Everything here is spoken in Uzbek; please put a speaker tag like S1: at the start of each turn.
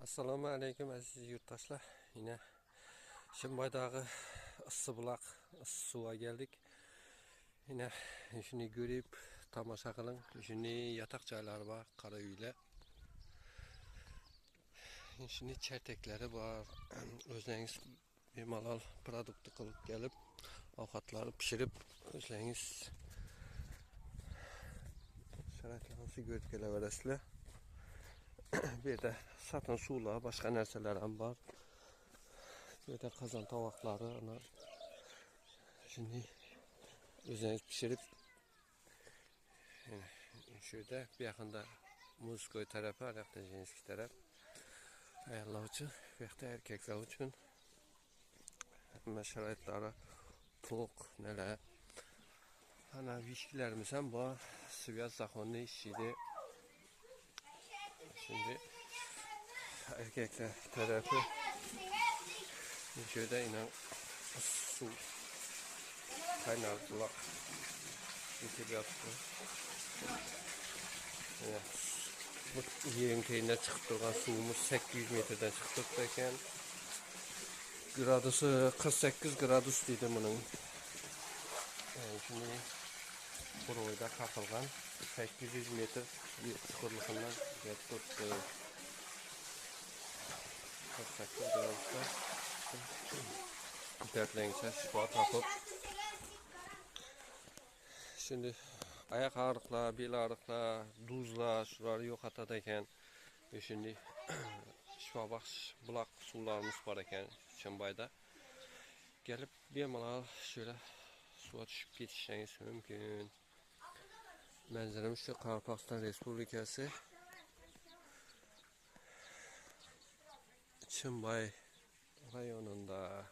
S1: Assalomu alaykum aziz yurtdoshlar. Yine Shimbaydağı Issibulaq suva geldik. Yine shuni görüp tomosha qiling. Shuni yatak joylari var, qora uylar. Shuni cherteklari var. O'zingiz bemalol produkt qilib kelib, ovqatlarni pishirib, o'zingiz sharoitlarni ko'rib kelaverasizlar. Bir yerda satın suvlar, başka narsalar ham bor. Bu yerda qozon tovoqlari, ana shuni o'zingiz pishirib, shu yerda bu yoqda muzkoy tarafi, bu yoqda jinskiy taraf. Ayollar uchun, bu yoqda erkaklar uchun hamma sharoitlari to'q, nelar. Ana vishkilarimiz ham bor. Svязь zaxonni ishida. Şimdi erkekler tarafı şurada yine su kaynar bulak yaptı. Bu yerin kıyına çıkıp durgan suyumuz 800 metreden çıktık derken gradusu 48 gradus dedi bunun. Yani şimdi buraya kapılgan 800 metre çukurluğundan tuttu. 48 gradusda dertlense şifa tapıp şimdi ayak ağrıklar, bel ağrıklar, duzlar, şuları yok atadayken şimdi şifa baxş bulaq sularımız var ekan Shimbayda. Gelip bemalol şöyle suya düşüp ketişiniz mümkün. Manzaramiz şu Qoraqalpog'iston Respublikasi Shimbay rayonunda.